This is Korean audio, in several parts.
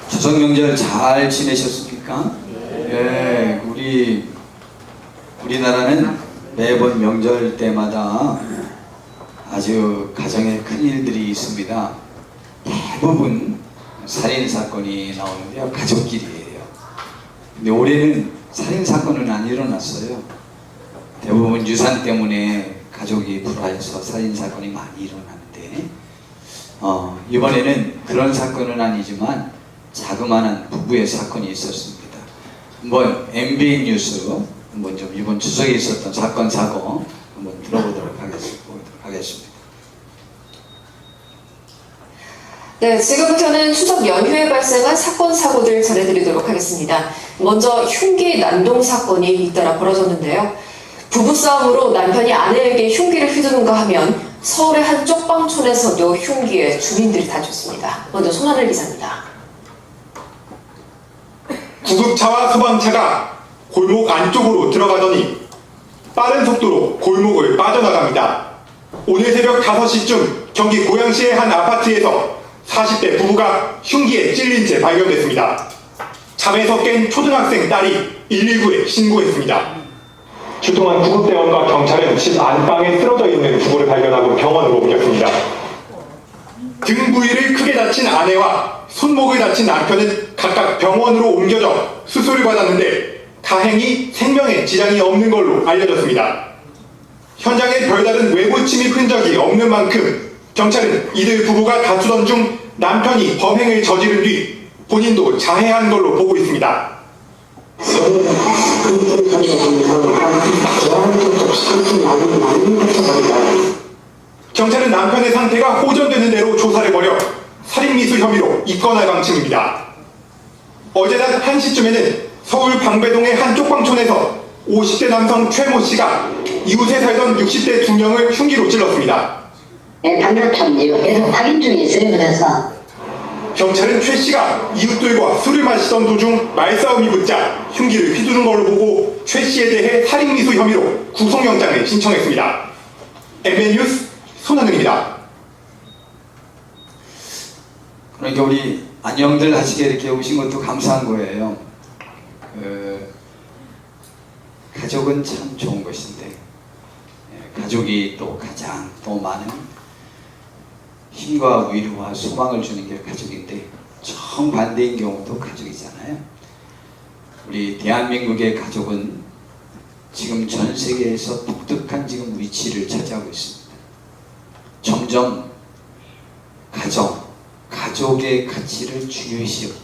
추석 명절 잘 지내셨습니까? 예, 우리나라는 매번 명절 때마다 아주 가정에 큰 일들이 있습니다. 대부분 살인 사건이 나오는데요, 가족끼리예요. 근데 올해는 살인 사건은 안 일어났어요. 대부분 유산 때문에 가족이 불화해서 살인 사건이 많이 일어나는데, 이번에는 그런 사건은 아니지만 자그마한 부부의 사건이 있었습니다. 한번 MBN 뉴스 한번 좀 이번 추석에 있었던 사건 사고 한번 들어보도록 하겠습니다. 네, 지금부터는 추석 연휴에 발생한 사건 사고들 전해드리도록 하겠습니다. 먼저 흉기 난동 사건이 잇따라 벌어졌는데요. 부부싸움으로 남편이 아내에게 흉기를 휘두른가 하면 서울의 한 쪽방촌에서도 흉기에 주민들이 다쳤습니다. 먼저 손하늘 기자입니다. 구급차와 소방차가 골목 안쪽으로 들어가더니 빠른 속도로 골목을 빠져나갑니다. 오늘 새벽 5시쯤 경기 고양시의 한 아파트에서 40대 부부가 흉기에 찔린 채 발견됐습니다. 잠에서 깬 초등학생 딸이 119에 신고했습니다. 출동한 구급대원과 경찰은 집 안방에 쓰러져 있는 부부를 발견하고 병원으로 옮겼습니다. 등 부위를 크게 다친 아내와 손목을 다친 남편은 각각 병원으로 옮겨져 수술을 받았는데 다행히 생명에 지장이 없는 걸로 알려졌습니다. 현장에 별다른 외부 침입 흔적이 없는 만큼 경찰은 이들 부부가 다투던 중 남편이 범행을 저지른 뒤 본인도 자해한 걸로 보고 있습니다. 경찰은 남편의 상태가 호전되는 대로 조사를 벌여 살인미수 혐의로 입건할 방침입니다. 어제 낮 1시쯤에는 서울 방배동의 한 쪽방촌에서 50대 남성 최모 씨가 이웃에 살던 60대 2명을 흉기로 찔렀습니다. 단독점지로 계속 확인 중에 있어요. 그래서 경찰은 최 씨가 이웃들과 술을 마시던 도중 말싸움이 붙자 흉기를 휘두른 걸로 보고 최 씨에 대해 살인미수 혐의로 구속영장을 신청했습니다. MBN 뉴스 손하늘입니다. 그러니까 우리 안녕들 하시게 이렇게 오신 것도 감사한 거예요. 가족은 참 좋은 것인데, 가족이 또 가장 또 많은 힘과 위로와 소망을 주는 게 가족인데, 정반대인 경우도 가족이잖아요. 우리 대한민국의 가족은 지금 전 세계에서 독특한 지금 위치를 차지하고 있습니다. 점점 가족의 가치를 중요시 여깁니다.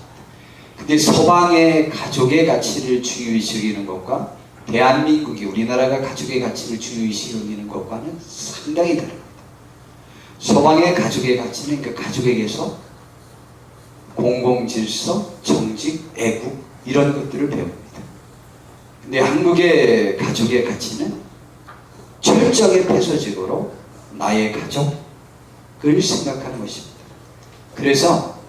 근데 서방의 가족의 가치를 중요시 여기는 것과 대한민국이 우리나라가 가족의 가치를 중요시 여기는 것과는 상당히 다릅니다. 서방의 가족의 가치는 그 가족에게서 공공질서, 정직, 애국 이런 것들을 배웁니다. 근데 한국의 가족의 가치는 철저하게 폐쇄적으로 나의 가족을 생각하는 것입니다. 그래서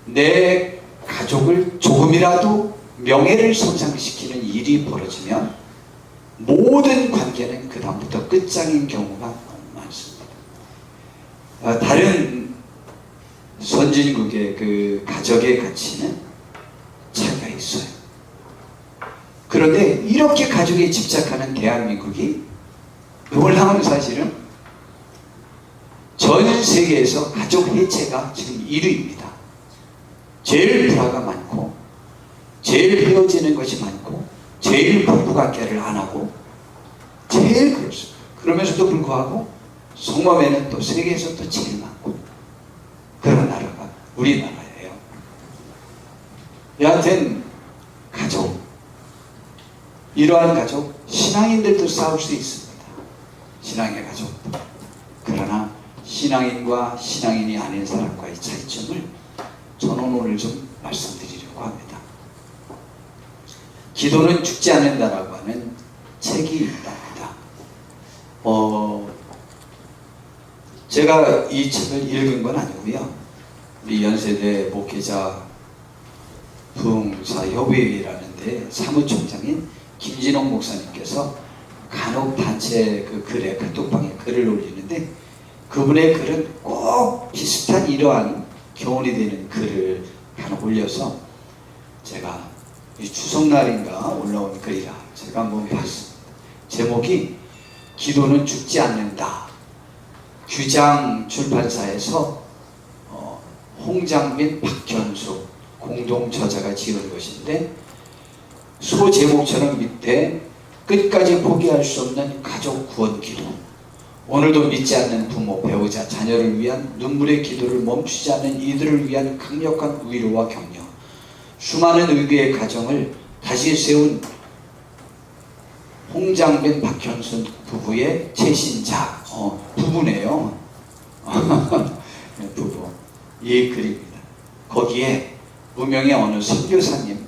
내 가족을 조금이라도 명예를 손상시키는 일이 벌어지면 모든 관계는 그 다음부터 끝장인 경우가 너무 많습니다. 다른 선진국의 그 가족의 가치는 차이가 있어요. 그런데 이렇게 가족에 집착하는 대한민국이 놀라운 사실은 전 세계에서 가족 해체가 지금 1위입니다. 제일 불화가 많고, 제일 헤어지는 것이 많고, 제일 부부관계를 안 하고, 제일 그렇습니다. 그러면서도 불구하고 성범죄는 또 세계에서 또 제일 많고, 그런 나라가 우리나라예요. 여하튼 가족, 이러한 가족, 신앙인들도 싸울 수 있습니다. 신앙의 가족도. 그러나 신앙인과 신앙인이 아닌 사람과의 차이점을 저는 오늘 좀 말씀드리려고 합니다. 기도는 죽지 않는다라고 하는 책이 있답니다. 제가 이 책을 읽은 건 아니고요. 우리 연세대 목회자 부흥사협의회라는 데 사무총장인 김진홍 목사님께서 간혹 단체 그 글에 카톡방에 글을 올리는데 그분의 글은 꼭 비슷한 이러한 교훈이 되는 글을 하나 올려서 제가 이 추석날인가 올라온 글이라 제가 한번 봤습니다. 제목이 기도는 죽지 않는다. 규장 출판사에서 홍장민, 박현수 공동 저자가 지은 것인데, 소제목처럼 밑에 끝까지 포기할 수 없는 가족 구원 기도, 오늘도 믿지 않는 부모, 배우자, 자녀를 위한 눈물의 기도를 멈추지 않는 이들을 위한 강력한 위로와 격려, 수많은 의교의 가정을 다시 세운 홍장빈, 박현순 부부의 최신작, 부부네요. 부부. 이 글입니다. 거기에 무명의 어느 선교사님,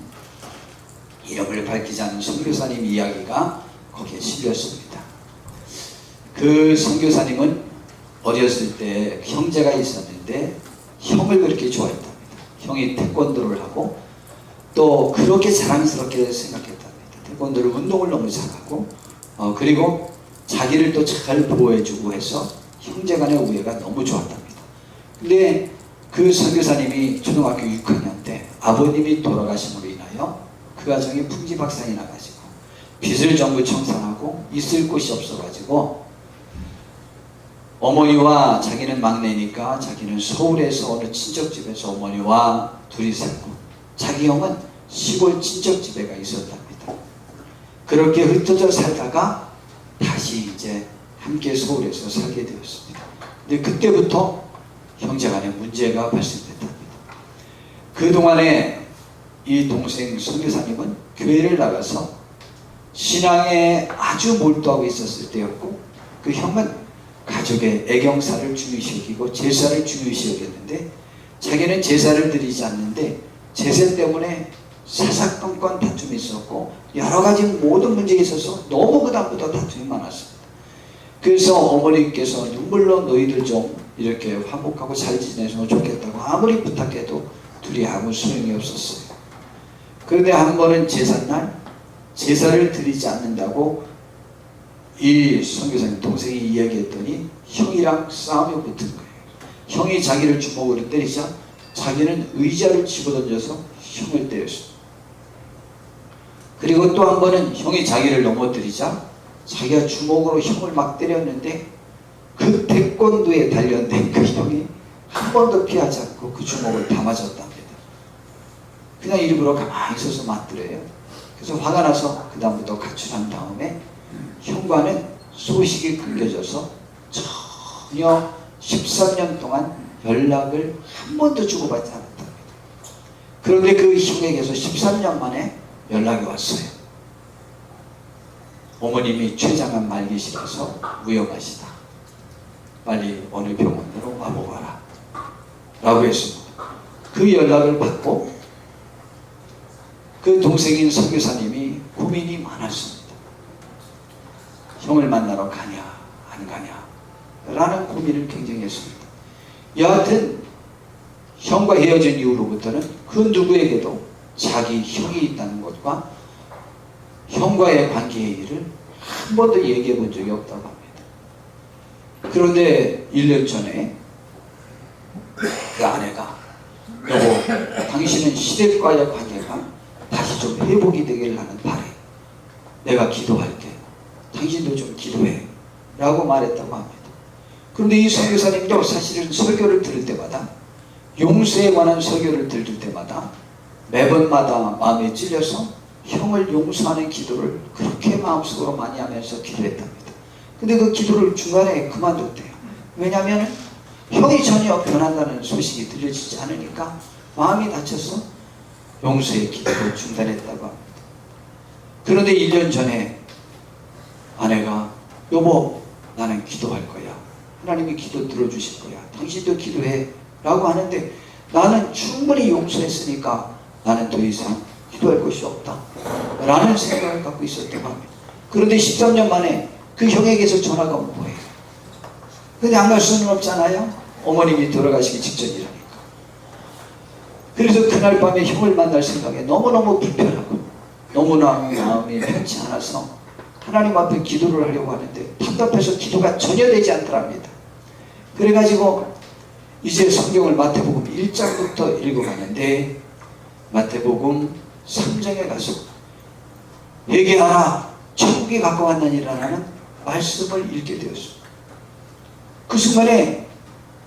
이름을 밝히지 않은 선교사님 이야기가 거기에 실렸습니다. 그 선교사님은 어렸을 때 형제가 있었는데 형을 그렇게 좋아했답니다. 형이 태권도를 하고 또 그렇게 자랑스럽게 생각했답니다. 태권도를 운동을 너무 잘하고 그리고 자기를 또 잘 보호해주고 해서 형제간의 우애가 너무 좋았답니다. 근데 그 선교사님이 초등학교 6학년 때 아버님이 돌아가심으로 인하여 그 가정이 풍지박산이 나가지고 빚을 전부 청산하고 있을 곳이 없어가지고 어머니와, 자기는 막내니까 자기는 서울에서 어느 친척집에서 어머니와 둘이 살고 자기 형은 시골 친척집에가 있었답니다. 그렇게 흩어져 살다가 다시 이제 함께 서울에서 살게 되었습니다. 근데 그때부터 형제간에 문제가 발생됐답니다. 그동안에 이 동생 선교사님은 교회를 나가서 신앙에 아주 몰두하고 있었을 때였고, 그 형은 가족의 애경사를 중요시 여기고 제사를 중요시 여겼는데, 자기는 제사를 드리지 않는데 제사 때문에 사사건건 다툼이 있었고 여러 가지 모든 문제에 있어서 너무 그다음부터 다툼이 많았습니다. 그래서 어머니께서 눈물로 너희들 좀 이렇게 화목하고 잘 지내면 좋겠다고 아무리 부탁해도 둘이 아무 소용이 없었어요. 그런데 한 번은 제삿날 제사를 드리지 않는다고 이 선교사님 동생이 이야기했더니 형이랑 싸움이 붙은 거예요. 형이 자기를 주먹으로 때리자 자기는 의자를 집어던져서 형을 때렸습니다. 그리고 또 한 번은 형이 자기를 넘어뜨리자 자기가 주먹으로 형을 막 때렸는데 그 태권도에 단련된 그 형이 한 번도 피하지 않고 그 주먹을 다 맞았답니다. 그냥 일부러 가만히 서서 맞더래요. 그래서 화가 나서 그 다음부터 가출한 다음에 형과는 소식이 끊겨져서 전혀 13년 동안 연락을 한 번도 주고받지 않았답니다. 그런데 그 형에게서 13년 만에 연락이 왔어요. 어머님이 췌장암 말기시라서 위험하시다. 빨리 어느 병원으로 와보아라 라고 했습니다. 그 연락을 받고 그 동생인 선교사님이 고민이 많았습니다. 형을 만나러 가냐 안 가냐 라는 고민을 굉장히 했습니다. 여하튼 형과 헤어진 이후로부터는 그 누구에게도 자기 형이 있다는 것과 형과의 관계의 일을 한 번도 얘기해 본 적이 없다고 합니다. 그런데 1년 전에 그 아내가 여보, 당신은 시댁과의 관계가 다시 좀 회복이 되기를 나는 바래. 내가 기도할게. 당신도 좀 기도해 라고 말했다고 합니다. 그런데 이 선교사님도 사실은 설교를 들을 때마다, 용서에 관한 설교를 들을 때마다 매번마다 마음에 찔려서 형을 용서하는 기도를 그렇게 마음속으로 많이 하면서 기도했답니다. 근데 그 기도를 중간에 그만뒀대요. 왜냐하면 형이 전혀 변한다는 소식이 들려지지 않으니까 마음이 다쳐서 용서의 기도를 중단했다고 합니다. 그런데 1년 전에 아내가 여보, 나는 기도할 거야. 하나님이 기도 들어주실 거야. 당신도 기도해 라고 하는데 나는 충분히 용서했으니까 나는 더 이상 기도할 것이 없다 라는 생각을 갖고 있었다고 합니다. 그런데 13년 만에 그 형에게서 전화가 온 거예요. 근데 안 갈 수는 없잖아요. 어머님이 돌아가시기 직전이라니까. 그래서 그날 밤에 형을 만날 생각에 너무너무 불편하고 너무나 마음이 편치 않아서 하나님 앞에 기도를 하려고 하는데 답답해서 기도가 전혀 되지 않더랍니다. 그래가지고 이제 성경을 마태복음 1장부터 읽어가는데 마태복음 3장에 가서 회개하라 천국이 가까웠느니라는 말씀을 읽게 되었습니다. 그 순간에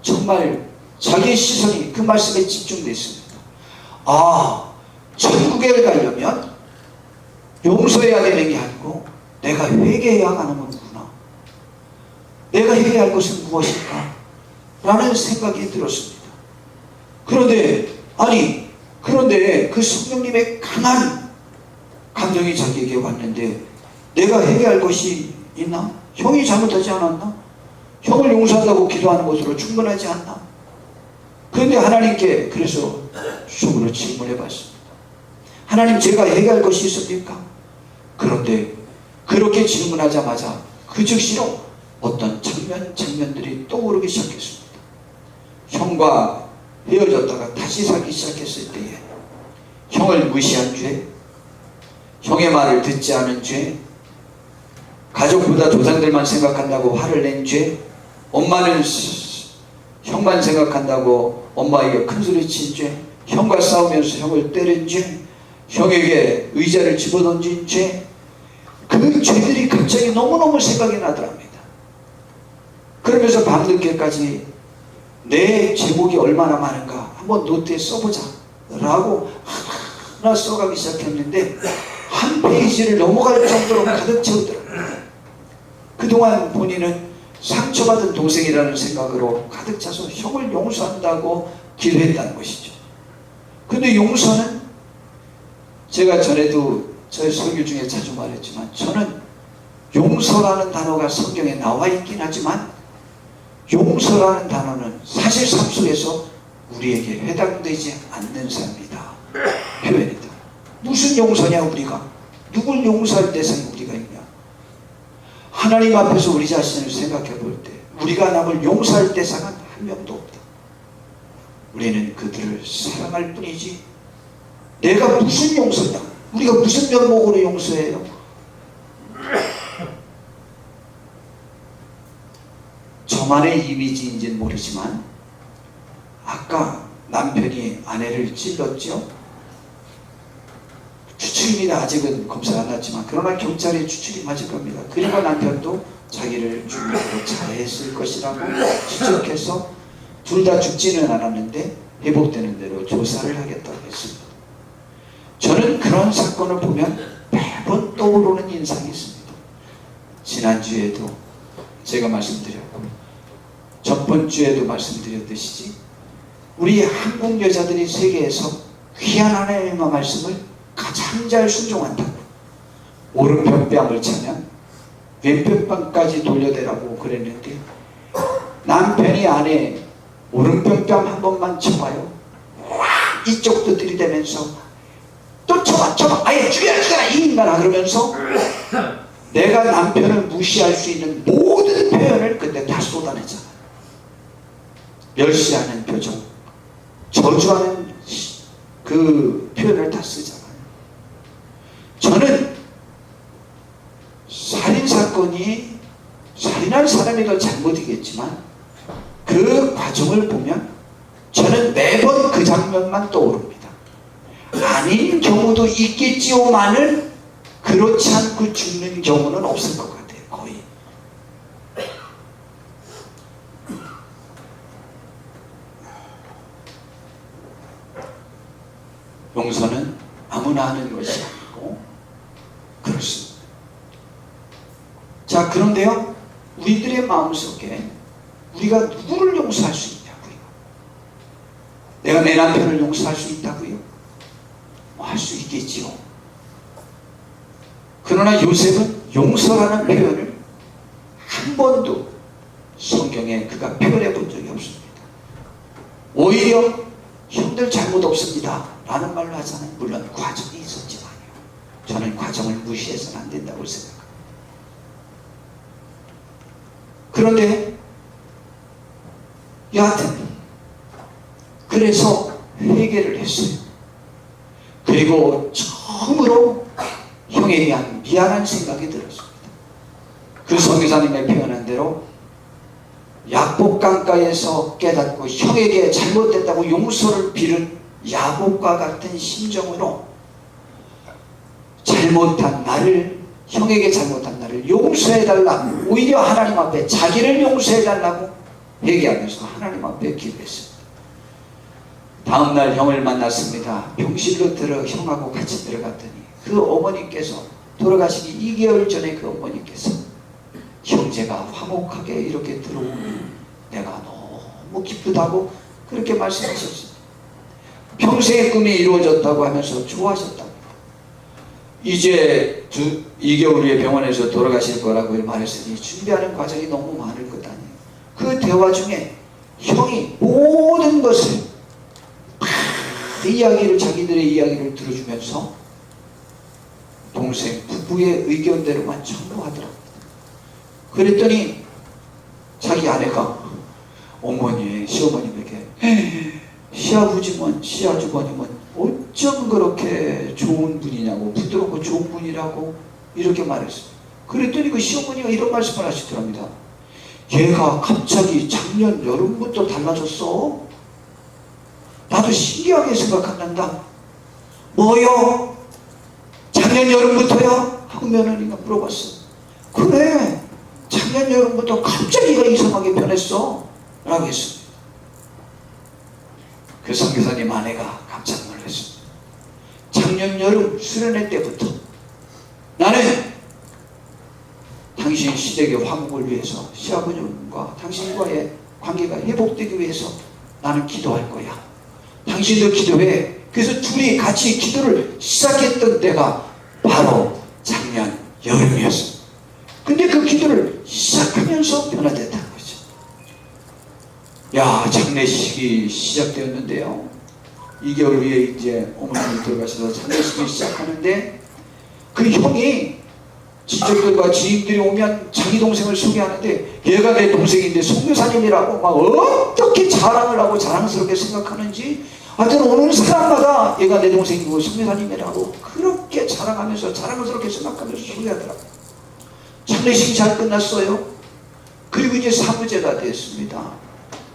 정말 자기의 시선이 그 말씀에 집중됐습니다. 아, 천국에 가려면 용서해야 되는 게 아니고 내가 회개해야 가는 거구나. 내가 해야 할 것은 무엇일까? 라는 생각이 들었습니다. 그런데 그 성령님의 강한 감정이 자기에게 왔는데 내가 해야 할 것이 있나? 형이 잘못하지 않았나? 형을 용서한다고 기도하는 것으로 충분하지 않나? 그런데 하나님께 그래서 속으로 질문해 봤습니다. 하나님, 제가 해야 할 것이 있습니까? 그런데 그렇게 질문하자마자 그 즉시로 어떤 장면들이 떠오르기 시작했습니다. 형과 헤어졌다가 다시 살기 시작했을 때에 형을 무시한 죄, 형의 말을 듣지 않은 죄, 가족보다 조상들만 생각한다고 화를 낸 죄, 엄마는 형만 생각한다고 엄마에게 큰소리 친 죄, 형과 싸우면서 형을 때린 죄, 형에게 의자를 집어던진 죄, 그 죄들이 갑자기 너무너무 생각이 나더랍니다. 그러면서 밤늦게까지 내 제목이 얼마나 많은가 한번 노트에 써보자 라고 하나 써가기 시작했는데 한 페이지를 넘어갈 정도로 가득 채우더라고요. 그동안 본인은 상처받은 동생이라는 생각으로 가득 차서 형을 용서한다고 기도했다는 것이죠. 근데 용서는 제가 전에도 저의 설교 중에 자주 말했지만 저는 용서라는 단어가 성경에 나와 있긴 하지만 용서라는 단어는 사실 삶 속에서 우리에게 해당되지 않는 삶이다. 표현이다. 무슨 용서냐 우리가? 누굴 용서할 대상이 우리가 있냐? 하나님 앞에서 우리 자신을 생각해 볼 때 우리가 남을 용서할 대상은 한 명도 없다. 우리는 그들을 사랑할 뿐이지 내가 무슨 용서냐? 우리가 무슨 면목으로 용서해요? 저만의 이미지인지는 모르지만 아까 남편이 아내를 찔렀죠. 추측입니다. 아직은 검사 안 났지만 그러나 경찰이 추측이 맞을 겁니다. 그리고 남편도 자기를 죽이려고 잘했을 것이라고 추측해서 둘 다 죽지는 않았는데 회복되는 대로 조사를 하겠다고 했습니다. 저는 그런 사건을 보면 매번 떠오르는 인상이 있습니다. 지난주에도 제가 말씀드렸고 전번 주에도 말씀드렸듯이 우리 한국 여자들이 세계에서 귀한 하나님의 말씀을 가장 잘 순종한다고 오른편 뺨을 차면 왼편 뺨까지 돌려대라고 그랬는데 남편이 아내 오른편 뺨 한 번만 쳐봐요. 이쪽도 들이대면서 또 쳐봐 아예 죽여라 이 인간아 그러면서 내가 남편을 무시할 수 있는 모든 표현을 그때 다 쏟아내잖아. 멸시하는 표정, 저주하는 그 표현을 다 쓰잖아요. 저는 살인사건이 살인한 사람이 더 잘못이겠지만 그 과정을 보면 저는 매번 그 장면만 떠오릅니다. 아닌 경우도 있겠지요만은 그렇지 않고 죽는 경우는 없을 것 같아요. 거의. 용서는 아무나 하는 것이 아니고 그렇습니다. 자, 그런데요 우리들의 마음속에 우리가 누구를 용서할 수 있냐고요? 내가 내 남편을 용서할 수 있다고요? 할 수 있겠지요. 그러나 요셉은 용서라는 표현을 한 번도 성경에 그가 표현해 본 적이 없습니다. 오히려 형들 잘못 없습니다 라는 말로 하잖아요. 물론 과정이 있었지만요. 저는 과정을 무시해서는 안 된다고 생각합니다. 그런데 여하튼 그래서 회개를 했어요. 그리고 처음으로 형에 대한 미안한 생각이 들었습니다. 그 선교사님의 표현한 대로 약복강가에서 깨닫고 형에게 잘못됐다고 용서를 빌은 야곱과 같은 심정으로 잘못한 나를, 형에게 잘못한 나를 용서해달라, 오히려 하나님 앞에 자기를 용서해달라고 얘기하면서 하나님 앞에 기도했습니다. 다음날 형을 만났습니다. 병실로 형하고 같이 들어갔더니 그 어머니께서 돌아가시기 2개월 전에 그 어머니께서 형제가 화목하게 이렇게 들어오니 내가 너무 기쁘다고 그렇게 말씀하셨습니다. 평생의 꿈이 이루어졌다고 하면서 좋아하셨다고. 이제 2개월 후에 병원에서 돌아가실 거라고 말했으니 준비하는 과정이 너무 많을 것 아니에요. 그 대화 중에 형이 모든 것을 자기들의 이야기를 들어주면서 동생 부부의 의견대로만 전부 하더라고요. 그랬더니 자기 아내가 어머니, 시어머님에게 시아버지면, 시아주버님은 어쩜 그렇게 좋은 분이냐고, 부드럽고 좋은 분이라고 이렇게 말했어요. 그랬더니 그 시어머니가 이런 말씀을 하시더랍니다. 얘가 갑자기 작년 여름부터 달라졌어. 나도 신기하게 생각한단다. 뭐요? 작년 여름부터요? 하고 며느리가 물어봤어. 그래, 작년 여름부터 갑자기 얘가 이상하게 변했어 라고 했습니다. 그 선교사님 아내가 깜짝 놀랐습니다. 작년 여름 수련회 때부터 나는 당신 시댁의 화목을 위해서, 시아버님과 당신과의 관계가 회복되기 위해서 나는 기도할 거야. 당신도 기도해. 그래서 둘이 같이 기도를 시작했던 때가 바로 작년 여름이었습니다. 근데 그 기도를 시작하면서 변화됐다는 거죠. 야, 장례식이 시작되었는데요. 2개월 후에 이제 어머님이 들어가셔서 장례식이 시작하는데 그 형이 친척들과 지인들이 오면 자기 동생을 소개하는데 얘가 내 동생인데 선교사님이라고 막 어떻게 자랑을 하고 자랑스럽게 생각하는지, 하여튼 오는 사람마다 얘가 내 동생이고 선교사님이라고 그렇게 자랑하면서 자랑스럽게 생각하면서 소개하더라고요. 장례식이 잘 끝났어요. 그리고 이제 사무제가 됐습니다.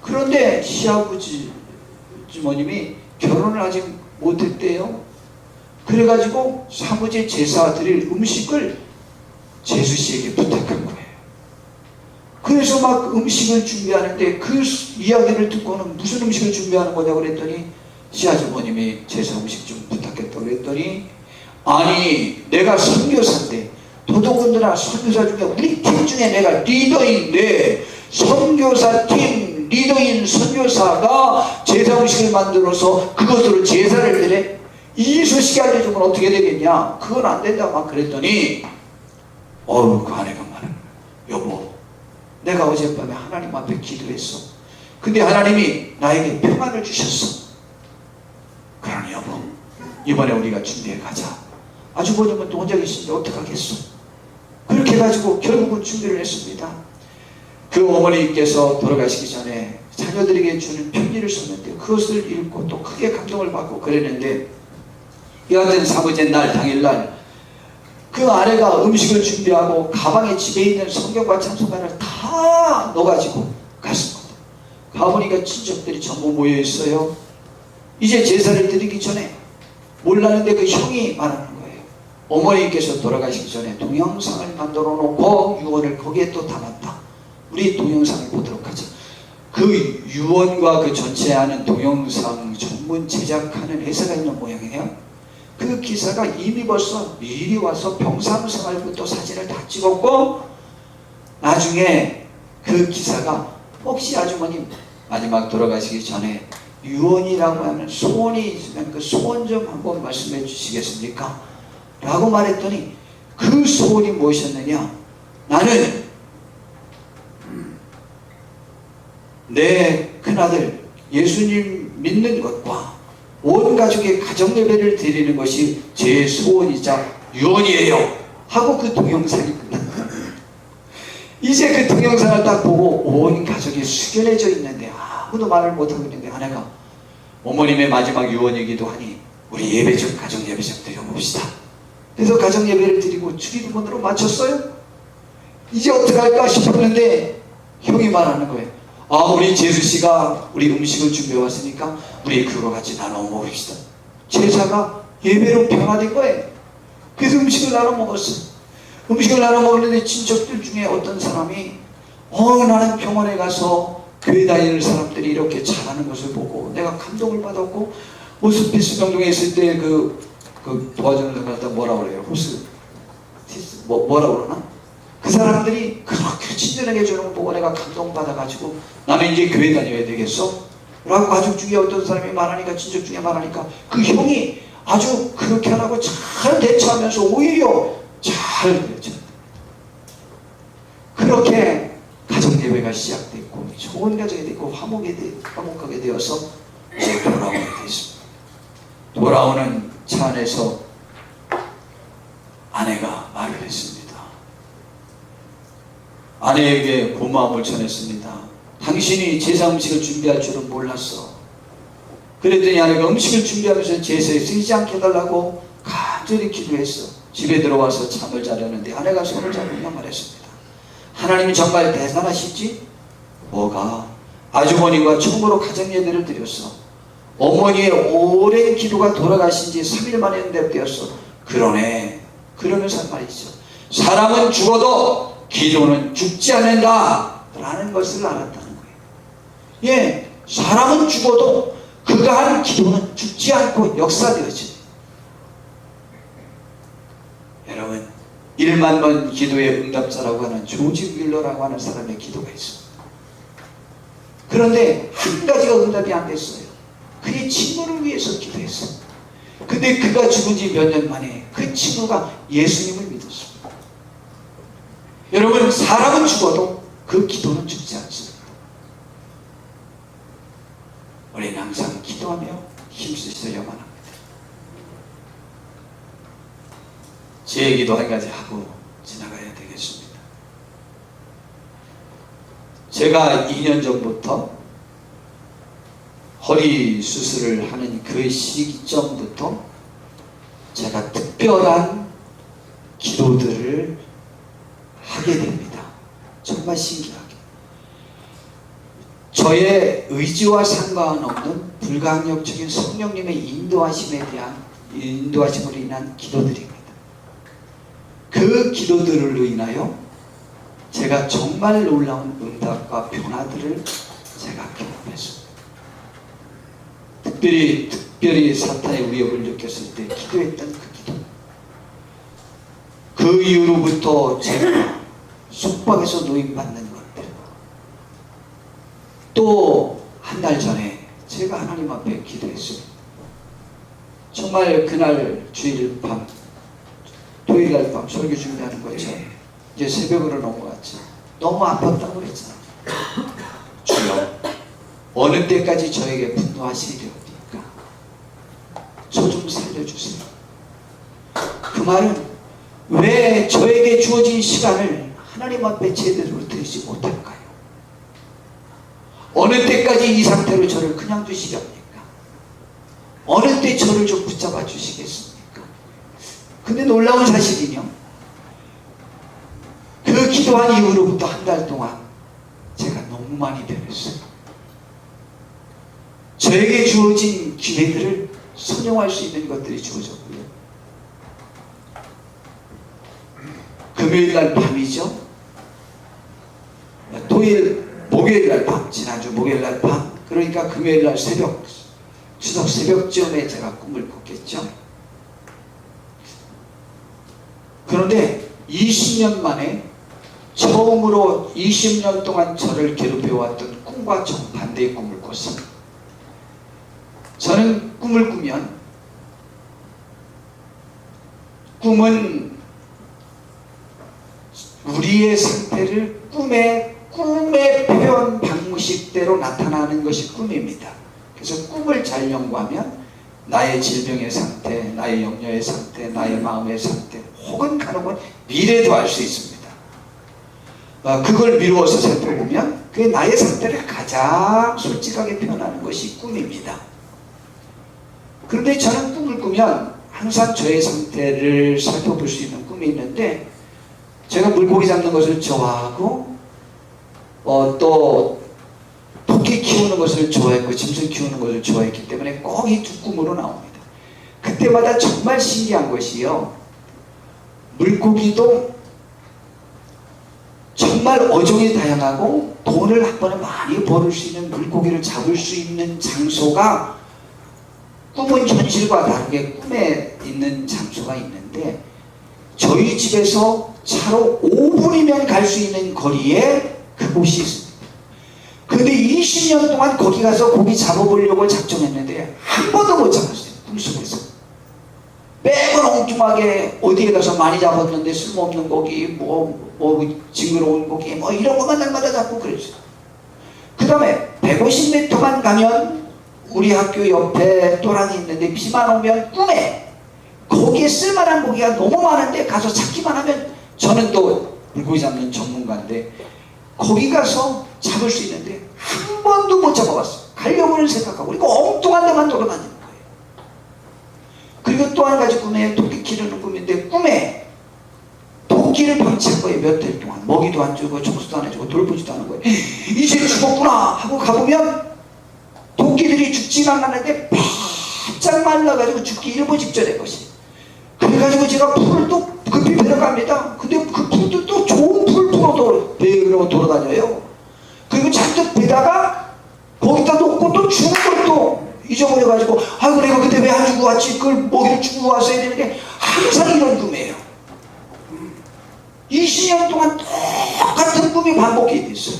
그런데 시아버지 주모님이 결혼을 아직 못했대요. 그래가지고 사무제 제사 드릴 음식을 재수 씨에게 부탁한 거예요. 그래서 막 음식을 준비하는데 그 이야기를 듣고는 무슨 음식을 준비하는 거냐고 그랬더니 시아주머님이 제사 음식 좀 부탁했다고 그랬더니, 아니 내가 선교사인데 도덕군들아 선교사 중에 우리 팀 중에 내가 리더인데 선교사 팀 리더인 선교사가 제사 음식을 만들어서 그것으로 제사를 드려? 이 소식이 알려주면 어떻게 되겠냐? 그건 안 된다 막 그랬더니 그 아내가 말하는 거야. 여보, 내가 어젯밤에 하나님 앞에 기도했어. 근데 하나님이 나에게 평안을 주셨어. 그러니 여보, 이번에 우리가 준비해 가자. 아주버님은 또 혼자 계신데 어떡하겠어? 그렇게 해가지고 결국은 준비를 했습니다. 그 어머니께서 돌아가시기 전에 자녀들에게 주는 편지를 썼는데 그것을 읽고 또 크게 감동을 받고 그랬는데, 여하튼 사무제 날 당일날 그 아내가 음식을 준비하고 가방에 집에 있는 성경과 찬송가를 다 넣어가지고 갔습니다. 가보니까 친척들이 전부 모여 있어요. 이제 제사를 드리기 전에 몰랐는데 그 형이 말하는 거예요. 어머니께서 돌아가시기 전에 동영상을 만들어 놓고 유언을 거기에 또 담았다. 우리 동영상을 보도록 하죠. 그 유언과 그 전체에 하는 동영상 전문 제작하는 회사가 있는 모양이에요. 그 기사가 이미 벌써 미리 와서 병상생활부터 사진을 다 찍었고, 나중에 그 기사가 혹시 아주머님 마지막 돌아가시기 전에 유언이라고 하는 소원이 있으면 그 소원 좀 한번 말씀해 주시겠습니까? 라고 말했더니 그 소원이 무엇이었느냐? 나는 내 큰아들 예수님 믿는 것과 온 가족의 가정예배를 드리는 것이 제 소원이자 유언이에요 하고 그 동영상이 끝났다. 이제 그 동영상을 딱 보고 온 가족이 숙연해져 있는데 아무도 말을 못하고 있는데 아내가 어머님의 마지막 유언이기도 하니 우리 예배 좀 가정예배 좀 드려봅시다. 그래서 가정예배를 드리고 주기도문으로 마쳤어요. 이제 어떡할까 싶었는데 형이 말하는 거예요. 우리 재수 씨가 우리 음식을 준비해 왔으니까 우리 그거 같이 나눠 먹읍시다. 제사가 예배로 변화된 거예요. 그래서 음식을 나눠 먹었어요. 음식을 나눠 먹는데 친척들 중에 어떤 사람이 나는 병원에 가서 교회 다니는 사람들이 이렇게 잘하는 것을 보고 내가 감동을 받았고, 호스피스 병동에 있을 때 그 도와주는 사람한테 뭐라 그래요? 뭐라 그러나? 그 사람들이 그렇게 친절하게 해주는 걸 보고 내가 감동받아가지고 나는 이제 교회 다녀야 되겠어? 라고 가족 중에 어떤 사람이 말하니까, 친척 중에 말하니까 그 형이 아주 그렇게 하라고 잘 대처하면서 오히려 잘 대처. 그렇게 가정 예배가 시작됐고 좋은 가정이 됐고 화목하게 되어서 이제 돌아오게 됐습니다. 돌아오는 차 안에서 아내가 말을 했습니다. 아내에게 고마움을 전했습니다. 당신이 제사 음식을 준비할 줄은 몰랐어. 그랬더니 아내가 음식을 준비하면서 제사에 쓰이지 않게 해달라고 간절히 기도했어. 집에 들어와서 잠을 자려는데 아내가 손을 잡으며 말했습니다. 하나님이 정말 대단하시지? 뭐가? 아주머니가 처음으로 가정 예배를 드렸어. 어머니의 오랜 기도가 돌아가신 지 3일 만에 응답되었어. 그러네. 그러면서 말이죠. 사람은 죽어도 기도는 죽지 않는다 라는 것을 알았다는 거예요. 예, 사람은 죽어도 그가 한 기도는 죽지 않고 역사되어져요. 여러분, 1만 번 기도의 응답자라고 하는 조지 뮬러라고 하는 사람의 기도가 있습니다. 그런데 한 가지가 응답이 안 됐어요. 그의 친구를 위해서 기도했어요. 근데 그가 죽은 지 몇 년 만에 그 친구가 예수님을 믿었습니다. 여러분, 사람은 죽어도 그 기도는 죽지 않습니다. 우리는 항상 기도하며 힘쓰셔야만 합니다. 제 얘기도 한 가지 하고 지나가야 되겠습니다. 제가 2년 전부터 허리 수술을 하는 그 시점부터 제가 특별한 기도들을 하게 됩니다. 정말 신기하게. 저의 의지와 상관없는 불가항력적인 성령님의 인도하심으로 인한 기도들입니다. 그 기도들로 인하여 제가 정말 놀라운 응답과 변화들을 제가 경험했습니다. 특별히 사탄의 위협을 느꼈을 때 기도했던 그 기도. 그 이후로부터 제가 속박에서 노임받는 것들. 또 한 달 전에 제가 하나님 앞에 기도했습니다. 정말 그날 주일 밤, 토요일 날 밤 설교 준비하는 거죠. 이제 새벽으로 넘어갔죠. 너무 아팠다고 그랬잖아요. 주여, 어느 때까지 저에게 분노하시리옵니까? 저 좀 살려주세요. 그 말은 왜 저에게 주어진 시간을 하나님 앞에 제대로 드리지 못할까요? 어느 때까지 이 상태로 저를 그냥 두시렵니까? 어느 때 저를 좀 붙잡아 주시겠습니까? 근데 놀라운 사실이요, 그 기도한 이후로부터 한 달 동안 제가 너무 많이 변했어요. 저에게 주어진 기회들을 선용할 수 있는 것들이 주어졌고요. 금요일 날 밤이죠. 목요일 날 밤, 지난주 목요일 날 밤, 그러니까 금요일 날 새벽, 추석 새벽쯤에 제가 꿈을 꿨겠죠. 그런데 20년 만에 처음으로 20년 동안 저를 괴롭혀왔던 꿈과 정반대의 꿈을 꿨습니다. 저는 꿈을 꾸면, 꿈은 우리의 상태를 꿈의 표현 방식대로 나타나는 것이 꿈입니다. 그래서 꿈을 잘 연구하면 나의 질병의 상태, 나의 염려의 상태, 나의 마음의 상태, 혹은 간혹은 미래도 알 수 있습니다. 그걸 미루어서 살펴보면 그게 나의 상태를 가장 솔직하게 표현하는 것이 꿈입니다. 그런데 저는 꿈을 꾸면 항상 저의 상태를 살펴볼 수 있는 꿈이 있는데, 제가 물고기 잡는 것을 좋아하고 또 토끼 키우는 것을 좋아했고 짐승 키우는 것을 좋아했기 때문에 꼭 이 두 꿈으로 나옵니다. 그때마다 정말 신기한 것이요, 물고기도 정말 어종이 다양하고 돈을 한 번에 많이 벌을 수 있는 물고기를 잡을 수 있는 장소가 꿈은 현실과 다르게 꿈에 있는 장소가 있는데, 저희 집에서 차로 5분이면 갈 수 있는 거리에 그곳이 있습니다. 근데 20년 동안 거기 가서 고기 잡아보려고 작정했는데 한 번도 못 잡았어요. 꿈속에서 매번 엉뚱하게 어디에 가서 많이 잡았는데 쓸모없는 고기, 징그러운 고기 이런 것만 날마다 잡고 그랬어요. 그 다음에 150m만 가면 우리 학교 옆에 또랑이 있는데 비만 오면 꿈에 거기에 쓸만한 고기가 너무 많은데 가서 찾기만 하면, 저는 또 물고기 잡는 전문가인데 거기 가서 잡을 수 있는데 한 번도 못 잡아봤어요. 가려고는 생각하고. 그리고 엉뚱한 데만 돌아다니는 거예요. 그리고 또 한 가지 꿈에 토끼 키우는 꿈인데, 꿈에 토끼를 방치한 거예요. 몇 달 동안 먹이도 안 주고 청소도 안 해주고 돌보지도 않은 거예요. 이제 죽었구나 하고 가보면 토끼들이 죽지 않았는데 바짝 말라가지고 죽기 일보 직전의 것이. 그래가지고 제가 풀을 또 급히 베러 갑니다. 근데 그 풀도 또 좋은 풀 베러 돌아다녀요. 그리고 잔뜩 베다가 거기다 놓고 또 죽은 걸 또 잊어버려가지고, 아이고 내가 그때 왜 안 주고 왔지, 그걸 먹이를 주고 왔어야 되는데, 항상 이런 꿈이에요. 20년 동안 똑같은 꿈이 반복이 됐어요.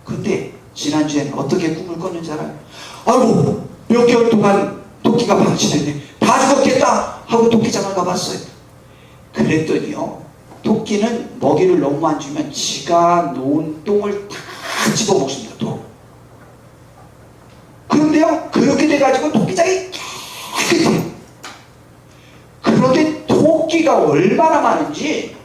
근데 지난주에는 어떻게 꿈을 꿨는지 알아요? 아이고 몇 개월 동안 토끼가 방치됐네, 다 죽었겠다 하고 토끼장을 가봤어요. 그랬더니요, 토끼는 먹이를 너무 안 주면 지가 놓은 똥을 다 집어먹습니다. 또. 그런데요, 그렇게 돼가지고 토끼장이 깨끗해요. 그런데 토끼가 얼마나 많은지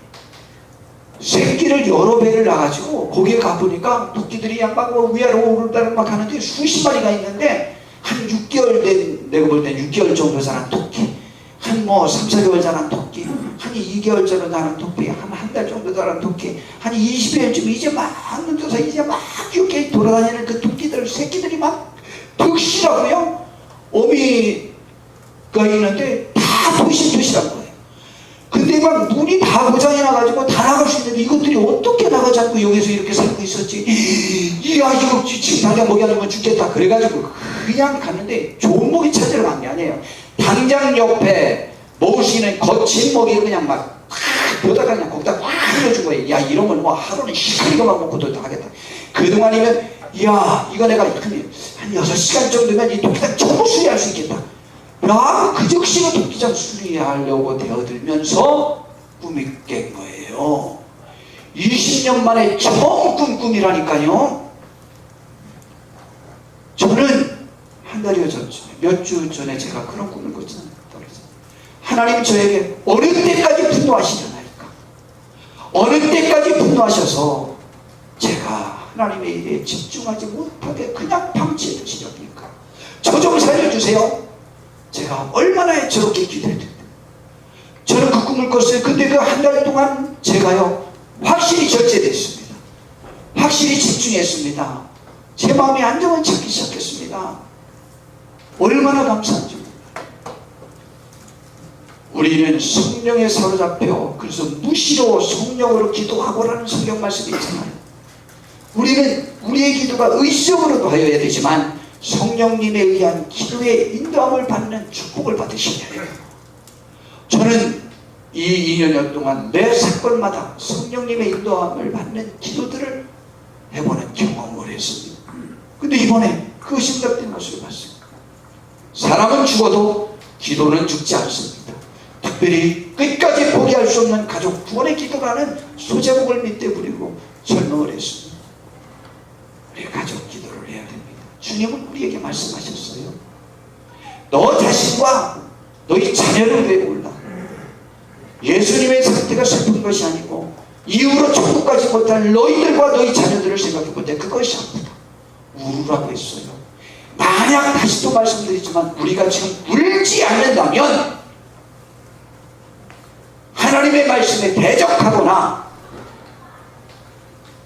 새끼를 여러 배를 낳아가지고 거기에 가보니까 토끼들이 양방 위아래로 오르다가 막 하는데 수십 마리가 있는데, 한 6개월 된, 내가 볼 땐 6개월 정도 자란 토끼, 한 3, 4개월 자란 토끼, 한 2개월 전에 자란 토끼, 한 달 정도 자란 토끼, 한 20회쯤 이제 막 눈떠서 이제 막 이렇게 돌아다니는 그 토끼들, 새끼들이 막 득실하고요, 어미가 있는데 다 도실도실한 거예요. 근데 막 문이 다 고장이 나가지고 다 나갈 수 있는데 이것들이 어떻게 나가지 않고 여기서 이렇게 살고 있었지? 이야, 이거 지금 당장 먹이 안 주면 죽겠다. 그래가지고 그냥 갔는데 좋은 먹이 찾으러 간 게 아니에요. 당장 옆에 먹을 수 있는 거친 먹이를 그냥 막 보다가 그냥 거기다 막 흘려준 거예요. 야, 이러면 뭐 하루는 이거만 먹고 또 하겠다. 그동안이면, 야, 이거 내가 한 6시간 정도면 이 토끼장 전부 수리할 수 있겠다. 야, 그 즉시로 토끼장 수리하려고 되어들면서 꿈이 깬 거예요. 20년 만에 처음 꾼 꿈이라니까요. 저는 한 달여 전쯤에, 몇 주 전에 제가 그런 꿈을 꿨잖아요. 하나님 저에게 어느 때까지 분노하시려나니까, 어느 때까지 분노하셔서 제가 하나님의 일에 집중하지 못하게 그냥 방치해 두시렵니까? 저 좀 살려주세요. 제가 얼마나 저렇게 기도했는데. 저는 그 꿈을 꿨어요. 근데 그 한 달 동안 제가요, 확실히 절제됐습니다. 확실히 집중했습니다. 제 마음의 안정을 찾기 시작했습니다. 얼마나 감사한지 몰라요. 우리는 성령에 사로잡혀, 그래서 무시로 성령으로 기도하고라는 성경 말씀이 있잖아요. 우리는 우리의 기도가 의식적으로도 하여야 되지만 성령님에 의한 기도의 인도함을 받는 축복을 받으셔야 해요. 저는 이 2년 동안 매 사건마다 성령님의 인도함을 받는 기도들을 해보는 경험을 했습니다. 근데 이번에 그 심각된 것을 봤어요. 사람은 죽어도 기도는 죽지 않습니다. 특별히 끝까지 포기할 수 없는 가족 구원의 기도라는 소제목을 밑에 부리고 설명을 했습니다. 우리 가족 기도를 해야 됩니다. 주님은 우리에게 말씀하셨어요. 너 자신과 너희 자녀를 왜 몰라? 예수님의 상태가 슬픈 것이 아니고 이후로 천국 가지 못할 너희들과 너희 자녀들을 생각해볼 때 그것이 아프다. 울으라고 했어요. 만약 다시 또 말씀드리지만 우리가 지금 울지 않는다면 하나님의 말씀에 대적하거나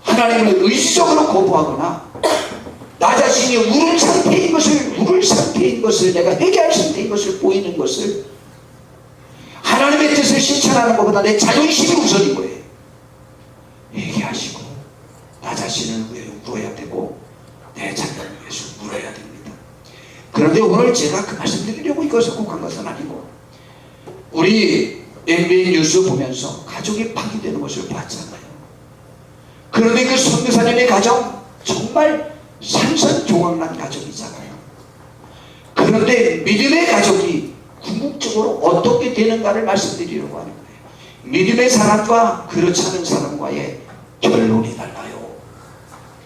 하나님을 의식적으로 거부하거나 나 자신이 울은 상태인 것을, 울을 상태인 것을, 내가 회개할 상태인 것을 보이는 것을, 하나님의 뜻을 실천하는 것보다 내 자존심이 우선인 거예요. 회개하시고 나 자신을 위해 울어야 되고 내 자녀를 위해서 울어야 됩니다. 그런데 오늘 제가 그 말씀 드리려고 이것을 곡한 것은 아니고, 우리 MBN 뉴스 보면서 가족이 파괴되는 것을 봤잖아요. 그런데 그 선교사님의 가정 정말 산산조각난 가족이잖아요. 그런데 믿음의 가족이 궁극적으로 어떻게 되는가를 말씀드리려고 하는 거예요. 믿음의 사람과 그렇지 않은 사람과의 결론이 달라요.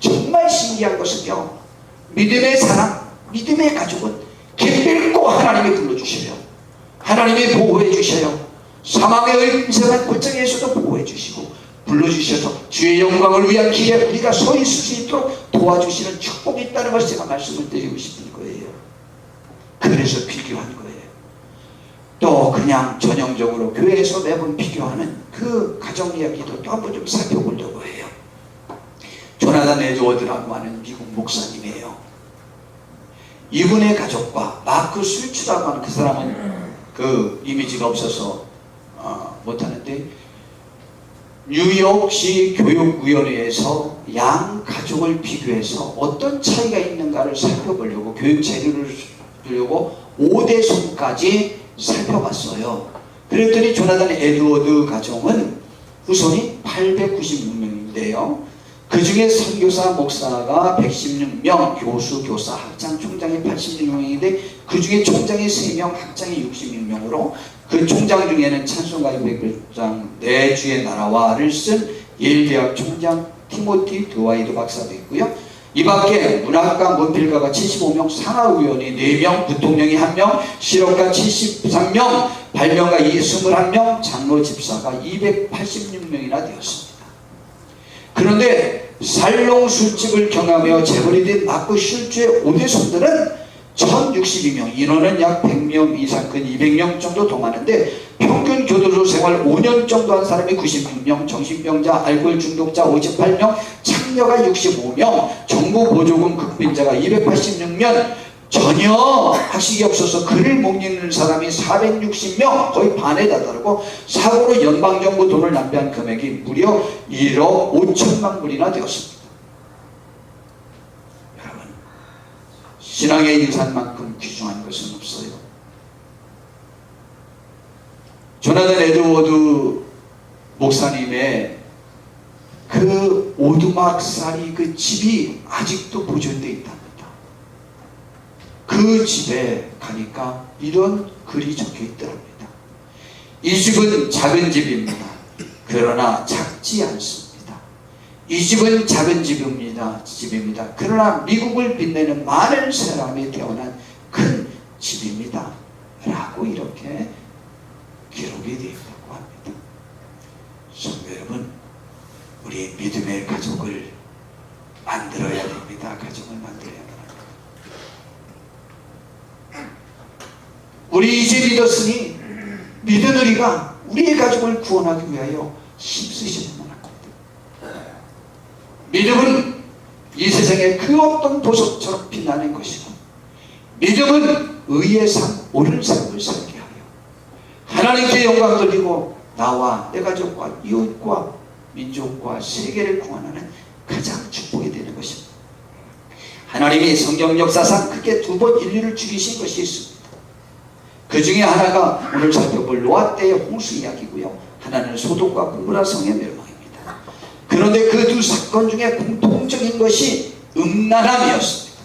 정말 신기한 것은요, 믿음의 사람, 믿음의 가족은 기필코 하나님이 불러주셔요. 하나님이 보호해 주셔요. 사망의 음성한 골짜기에서도 보호해 주시고 불러주셔서 주의 영광을 위한 길에 우리가 서 있을 수 있도록 도와주시는 축복이 있다는 것을 제가 말씀을 드리고 싶은 거예요. 그래서 비교한 거예요. 또 그냥 전형적으로 교회에서 매번 비교하는 그 가정 이야기도 또 한번 좀 살펴보려고 해요. 조나단 에드워드라고 하는 미국 목사님이에요. 이분의 가족과 마크 술츠라고 하는 그 사람은 그 이미지가 없어서 못하는데, 뉴욕시 교육위원회에서 양 가족을 비교해서 어떤 차이가 있는가를 살펴보려고, 교육 재료를 주려고 5대손까지 살펴봤어요. 그랬더니 조나단 에드워드 가정은 후손이 896명인데요. 그 중에 선교사, 목사가 116명, 교수, 교사, 학장, 총장이 86명인데 그 중에 총장이 3명, 학장이 66명으로 그 총장 중에는 찬송가의 백별장 내 주의 나라와를 쓴 예일대학 총장 티모티 드와이드 박사도 있고요. 이 밖에 문학가, 문필가가 75명, 상하의원이 4명, 부통령이 1명, 실업가 73명, 발명가 21명, 장로 집사가 286명이나 되었습니다. 그런데 살롱 술집을 경험하며 재벌이 된 마크 슐츠의 5대손들은 1062명, 인원은 약 100명 이상, 근 200명 정도 더 많은데 평균 교도소 생활 5년 정도 한 사람이 96명, 정신병자, 알코올 중독자 58명, 창녀가 65명, 정부 보조금 극빈자가 286명, 전혀 학식이 없어서 글을 못 읽는 사람이 460명, 거의 반에 다다르고 사고로 연방정부 돈을 낭비한 금액이 무려 1억 5천만 불이나 되었습니다. 여러분, 신앙의 유산만큼 귀중한 것은 없어요. 조나단 에드워드 목사님의 그 오두막살이 그 집이 아직도 보존되어 있답니다. 그 집에 가니까 이런 글이 적혀 있더랍니다. 이 집은 작은 집입니다. 그러나 작지 않습니다. 이 집은 작은 집입니다. 그러나 미국을 빛내는 많은 사람이 태어난 큰 집입니다. 라고 이렇게 기록이 되어 있다고 합니다. 성도 여러분, 우리 믿음의 가족을 만들어야 됩니다. 가족을 만들어야 됩니다. 우리 이제 믿었으니 믿은 우리가 우리의 가족을 구원하기 위하여 힘쓰셔야만 합니다. 믿음은 이 세상에 그 어떤 보석처럼 빛나는 것이고, 믿음은 의의 삶, 옳은 삶을 살게 하여 하나님께 영광 돌리고 나와 내 가족과 이웃과 민족과 세계를 구원하는 가장 축복이 되는 것입니다. 하나님이 성경 역사상 크게 2번 인류를 죽이신 것이 있습니다. 그 중에 하나가 오늘 살펴볼 노아 때의 홍수 이야기고요. 하나는 소돔과 고모라 성의 멸망입니다. 그런데 그 두 사건 중에 공통적인 것이 음란함이었습니다.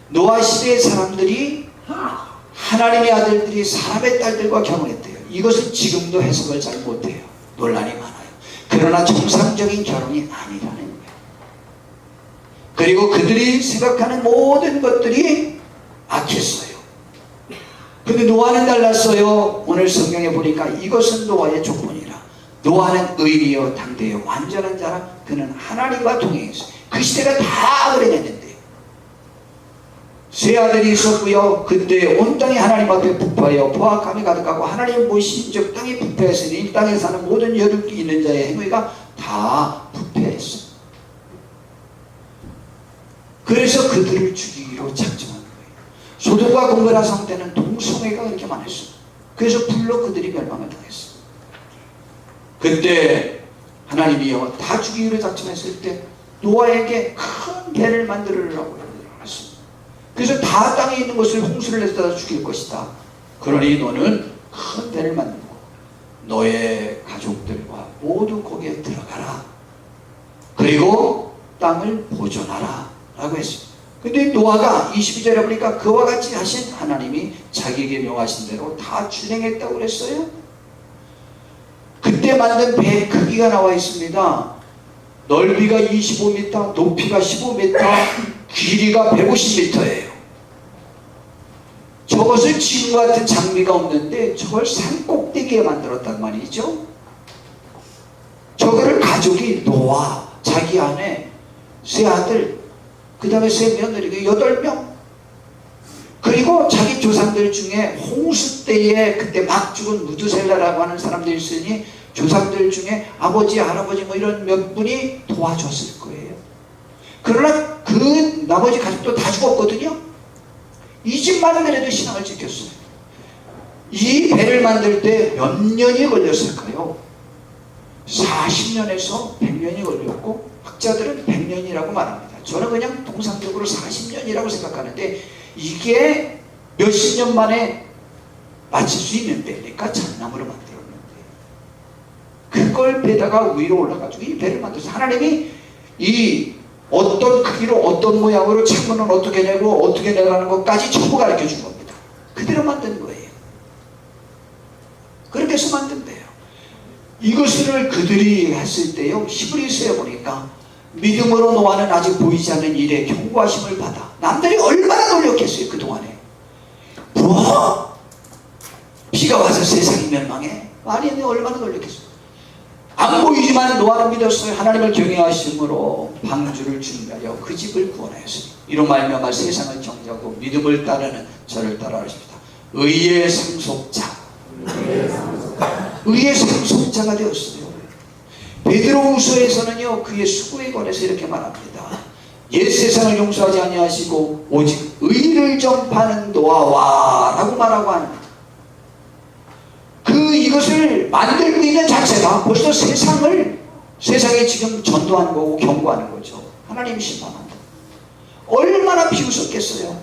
노아 시대의 사람들이 하나님의 아들들이 사람의 딸들과 결혼했대요. 이것은 지금도 해석을 잘 못해요. 논란이 많아요. 그러나 정상적인 결혼이 아니라는 거예요. 그리고 그들이 생각하는 모든 것들이 악했어요. 근데 노아는 달랐어요. 오늘 성경에 보니까 이것은 노아의 조건이라. 노아는 의리요 당대요 완전한 자라. 그는 하나님과 동행했어요. 그 시대가 다 그랬는데 세 아들이 있었고요. 그때 온 땅이 하나님 앞에 부패하여 포악함이 가득하고 하나님 보신 즉 땅이 부패했으니 이 땅에 사는 모든 여력이 있는 자의 행위가 다 부패했어요. 그래서 그들을 죽이기로 작정한 거예요. 소돔과 고모라 상태는 동성애가 그렇게 많았어요. 그래서 불로 그들이 멸망을 당했어요. 그때 하나님이요 다 죽이기로 작정했을 때 노아에게 큰 배를 만들으라고 했습니다. 그래서 다 땅에 있는 것을 홍수를 내서 죽일 것이다. 그러니 너는 큰 배를 만들고 너의 가족들과 모두 거기에 들어가라. 그리고 땅을 보존하라 라고 했습니다. 근데 노아가 22절에 보니까 그와 같이 하신 하나님이 자기에게 명하신 대로 다 준행했다고 그랬어요. 그때 만든 배의 크기가 나와 있습니다. 넓이가 25m, 높이가 15m, 길이가 150m예요. 저것을 지금 같은 장비가 없는데 저걸 산 꼭대기에 만들었단 말이죠. 저거를 가족이 노아, 자기 아내, 세 아들, 그 다음에 세 며느리가 8명, 그리고 자기 조상들 중에 홍수 때에 그때 막 죽은 무두셀라라고 하는 사람들이 있으니 조상들 중에 아버지, 할아버지 뭐 이런 몇 분이 도와줬을 거예요. 그러나 그 나머지 가족도 다 죽었거든요. 이 집만은 그래도 신앙을 지켰어요. 이 배를 만들 때 몇 년이 걸렸을까요? 40년에서 100년이 걸렸고 학자들은 100년이라고 말합니다. 저는 그냥 통상적으로 40년이라고 생각하는데 이게 몇십 년 만에 마칠 수 있는 배니까 잣나무로 만들었는데 그걸 배다가 위로 올라가지고 이 배를 만들어서 하나님이 이 어떤 크기로 어떤 모양으로 창문은 어떻게 내고 어떻게 내라는 것까지 전부 가르쳐 준 겁니다. 그대로 만든 거예요. 그렇게 해서 만든대요. 이것을 그들이 했을 때요 히브리서에 보니까 믿음으로 노아는 아직 보이지 않는 일에 경고하심을 받아. 남들이 얼마나 노력했어요 그동안에. 뭐? 비가 와서 세상이 멸망해? 아니 얼마나 노력했어요. 안 보이지만 노아는 믿었어요. 하나님을 경외하심으로 방주를 준비하여 그 집을 구원하였으니 이로 말미암아 세상을 정죄하고 믿음을 따르는 저를 따라하십니다. 의의 상속자, 의의 상속자가 되었어요. 베드로후서에서는요 그의 수고에 관해서 이렇게 말합니다. 옛 세상을 용서하지 아니하시고 오직 의를 전파하는 노아와 라고 말하고 합니다. 이것을 만들고 있는 자체가 벌써 세상에 지금 전도하는 거고 경고하는 거죠. 하나님이 심판한다. 얼마나 비웃었겠어요.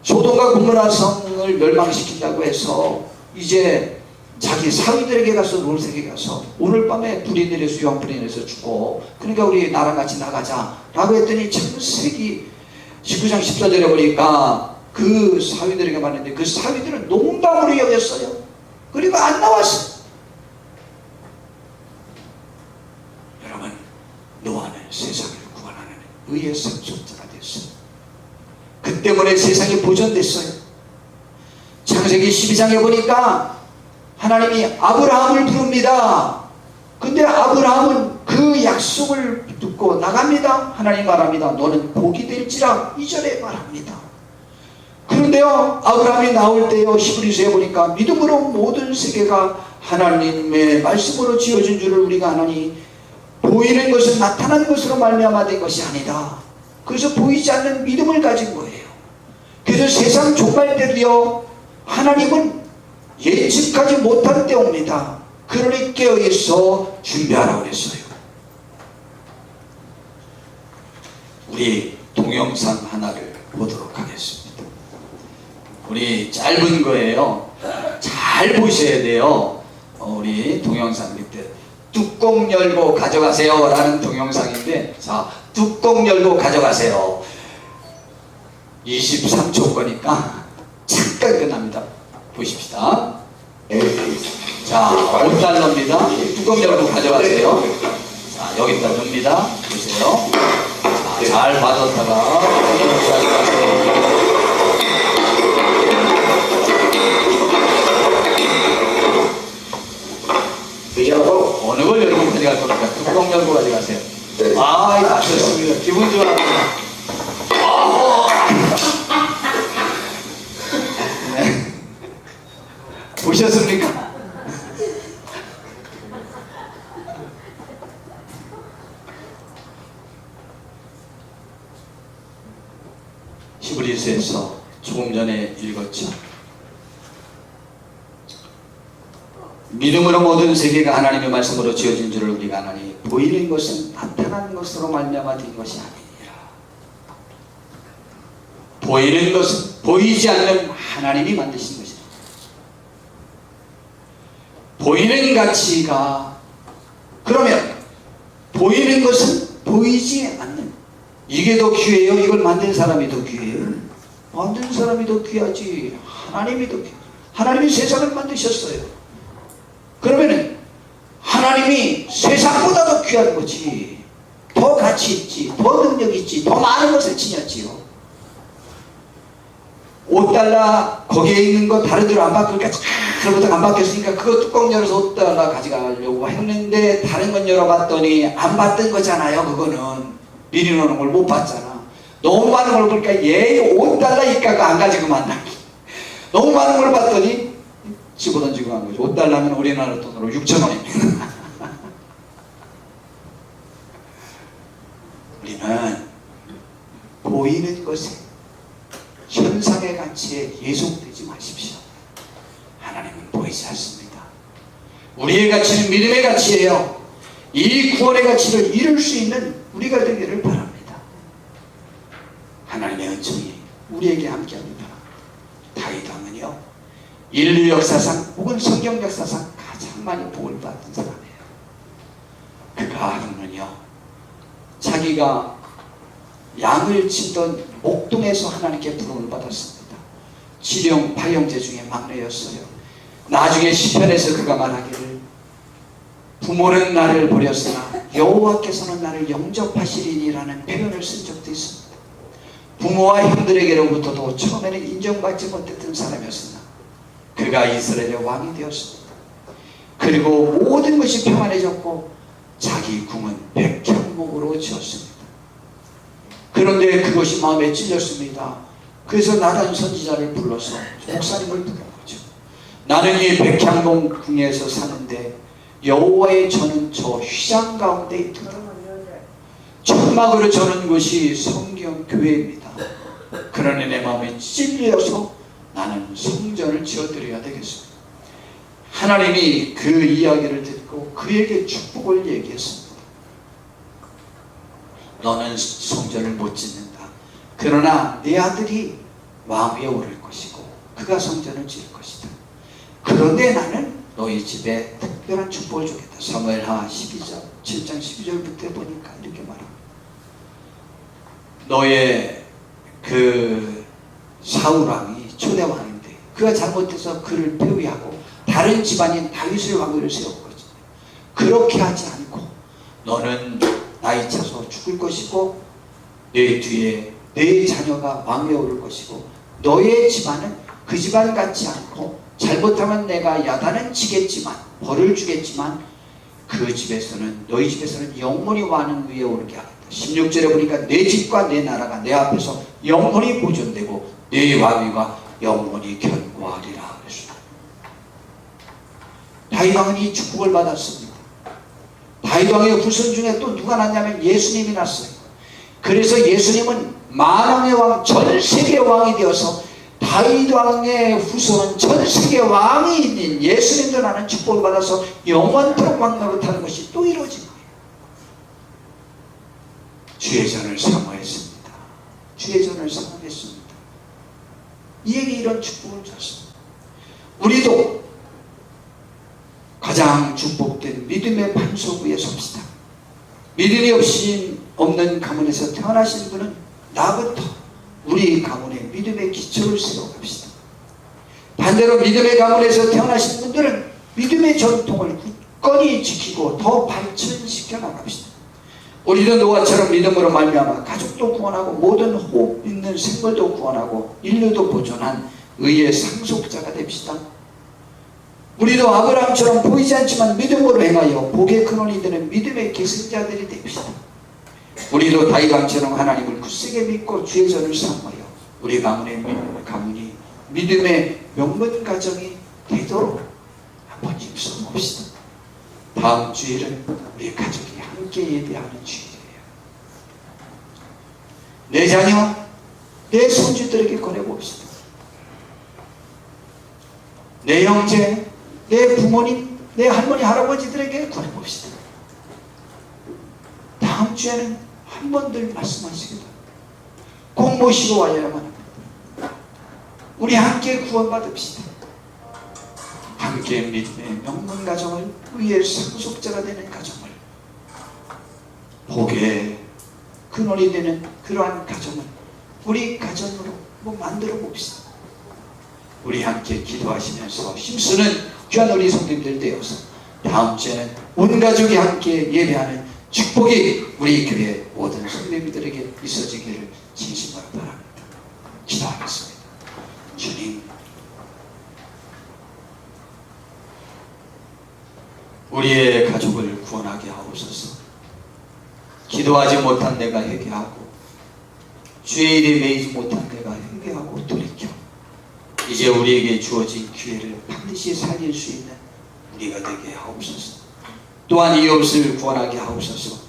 소돔과 고모라 성을 멸망시킨다고 해서 이제 자기 사위들에게 가서 롤색에 가서 오늘 밤에 불이 내려서 유황불이 내려서 죽어. 그러니까 우리 나랑 같이 나가자 라고 했더니 창세기 19장 14절에 보니까 그 사위들에게 말했는데 그 사위들은 농담으로 여겼어요. 그리고 안 나왔어. 여러분, 노아는 세상을 구원하는 의의 상속자가 됐어요. 그 때문에 세상이 보존됐어요. 창세기 12장에 보니까 하나님이 아브라함을 부릅니다. 근데 아브라함은 그 약속을 듣고 나갑니다. 하나님 말합니다. 너는 복이 될지라 2절에 말합니다. 그런데요 아브라함이 나올 때요 히브리서에 보니까 믿음으로 모든 세계가 하나님의 말씀으로 지어진 줄을 우리가 하나니 보이는 것은 나타난 것으로 말미암아 된 것이 아니다. 그래서 보이지 않는 믿음을 가진 거예요. 그래서 세상 종말 때도요 하나님은 예측하지 못한 때 옵니다. 그러니 깨어있어 준비하라고 그랬어요. 우리 동영상 하나를 보도록 하겠습니다. 우리 짧은 거예요. 잘 보셔야 돼요. 우리 동영상 밑에 뚜껑 열고 가져가세요 라는 동영상인데 자 뚜껑 열고 가져가세요. 23초 거니까 잠깐 끝납니다. 보십시다. 자 5달러입니다. 뚜껑 열고 가져가세요. 자 여기다 넣습니다. 보세요. 자, 잘 받았다가 어느 걸 열고 가져갈 겁니까? 뚜껑 열고 가져가세요. 아, 맞췄습니다. 기분 좋아합니다. 네. 보셨습니까? 요한일서에서 조금 전에 읽었죠. 믿음으로 모든 세계가 하나님의 말씀으로 지어진 줄을 우리가 아나니 보이는 것은 나타난 것으로 말미암아 된 것이 아니니라. 보이는 것은 보이지 않는 하나님이 만드신 것이다. 보이는 가치가, 그러면 보이는 것은 보이지 않는, 이게 더 귀해요? 이걸 만든 사람이 더 귀해요? 만든 사람이 더 귀하지. 하나님이 더 귀해. 하나님이 세상을 만드셨어요. 그러면은 하나님이 세상보다 더 귀한 거지. 더 가치 있지, 더 능력 있지, 더 많은 것을 지녔지요. 5달러 거기에 있는 거 다른 데로 안 바꾸니까 그러고도 안 바뀌었으니까 그거 뚜껑 열어서 5달러 가져가려고 했는데 다른 건 열어봤더니 안 받던 거잖아요. 그거는 미리 놓는 걸 못 봤잖아. 너무 많은 걸 보니까 얘 5달러 이가가 안 가지고 만나. 너무 많은 걸 봤더니 집어던지고 간 거죠. 5달러면 우리나라 돈으로 6,000원입니다. 우리는 보이는 것에, 현상의 가치에 예속되지 마십시오. 하나님은 보이지 않습니다. 우리의 가치는 믿음의 가치예요. 이 구원의 가치를 이룰 수 있는 우리가 되기를 바랍니다. 하나님의 은총이 우리에게 함께합니다. 다윗 왕은요, 인류 역사상 혹은 성경 역사상 가장 많이 복을 받은 사람이에요. 그가 자기가 양을 치던 목동에서 하나님께 부름을 받았습니다. 지령 8형제 중에 막내였어요. 나중에 시편에서 그가 말하기를 부모는 나를 버렸으나 여호와께서는 나를 영접하시리니라는 표현을 쓴 적도 있습니다. 부모와 형들에게로부터도 처음에는 인정받지 못했던 사람이었으나 그가 이스라엘의 왕이 되었습니다. 그리고 모든 것이 평안해졌고 자기 궁은 백향목으로 지었습니다. 그런데 그것이 마음에 찔렸습니다. 그래서 나단 선지자를 불러서 목사님을 부른 거죠. 나는 이 백향목 궁에서 사는데 여호와의 전은 저 휘장 가운데 있더라. 천막으로 저는 곳이 성경 교회입니다. 그러니 내 마음에 찔려서 나는 성전을 지어드려야 되겠습니다. 하나님이 그 이야기를 듣고 그에게 축복을 얘기했습니다. 너는 성전을 못 짓는다. 그러나 네 아들이 왕위에 오를 것이고 그가 성전을 지을 것이다. 그런데 나는 너희 집에 특별한 축복을 주겠다. 사무엘하 7장 12절부터 보니까 이렇게 말합니다. 너의 그 사울 왕이 초대 왕인데 그가 잘못해서 그를 폐위하고 다른 집안인 다윗을 왕위를 세웠거든. 그렇게 하지 않고 너는 나이 차서 죽을 것이고 내 뒤에 내 자녀가 왕위에 오를 것이고 너의 집안은 그 집안 같지 않고 잘못하면 내가 야단은 치겠지만 벌을 주겠지만 그 집에서는 너희 집에서는 영원히 왕 위에 오르게 하겠다. 16절에 보니까 내 집과 내 나라가 내 앞에서 영원히 보존되고 내 왕위가 영원히 견고하리라 그랬습니다. 다윗 왕은 이 축복을 받았습니다. 다윗 왕의 후손 중에 또 누가 났냐면 예수님이 났어요. 그래서 예수님은 만왕의 왕, 전 세계 왕이 되어서 다윗 왕의 후손은 전 세계 왕이 있는 예수님도 나는 축복을 받아서 영원토록 왕 노릇하는 것이 또 이루어진 거예요. 주의 전을 사모했습니다. 주의 전을 사모했습니다. 이에게 이런 축복을 줬습니다. 우리도 가장 축복된 믿음의 반석 위에 섭시다. 믿음이 없는 가문에서 태어나신 분은 나부터 우리 가문에 믿음의 기초를 세워갑시다. 반대로 믿음의 가문에서 태어나신 분들은 믿음의 전통을 굳건히 지키고 더 발전시켜 나갑시다. 우리도 노아처럼 믿음으로 말미암아 가족도 구원하고 모든 호흡 있는 생물도 구원하고 인류도 보존한 의의 상속자가 됩시다. 우리도 아브라함처럼 보이지 않지만 믿음으로 행하여 복의 근원이 되는 믿음의 계승자들이 됩시다. 우리도 다윗 왕처럼 하나님을 굳세게 믿고 주의 전을 사모하여 우리 가문이 믿음의 명문 가정이 되도록 한번 힘써봅시다. 다음 주일은 우리 가족이 함께 예배하는 주일이에요. 내 자녀, 내 손주들에게 권해봅시다. 내 형제, 내 부모님, 내 할머니, 할아버지들에게 권해봅시다. 다음 주에는 한 번들 말씀하시기다. 꼭 모시고 와야만 합니다. 우리 함께 구원받읍시다. 함께 믿음의 명문 가정을, 의의 상속자가 되는 가정을, 복의 근원이 되는 그러한 가정을 우리 가정으로 만들어 봅시다. 우리 함께 기도하시면서 힘쓰는 귀한 우리 성도님들 되어서 다음 주에는 온 가족이 함께 예배하는 축복이 우리 교회 모든 성도님들에게 있어지기를 진심으로 바랍니다. 기도하겠습니다. 주님, 우리의 가족을 구원하게 하옵소서. 기도하지 못한 내가 회개하고 주의 일에 매이지 못한 내가 회개하고 돌이켜 이제 우리에게 주어진 기회를 반드시 살릴 수 있는 우리가 되게 하옵소서. 또한 이웃을 구원하게 하옵소서.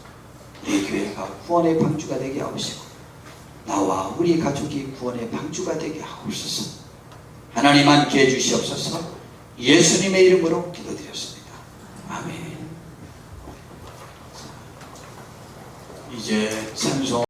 우리 교회가 구원의 방주가 되게 하옵시고 나와 우리 가족이 구원의 방주가 되게 하옵소서. 하나님 함께 해주시옵소서. 예수님의 이름으로 기도드렸습니다. 아멘. 이제 찬송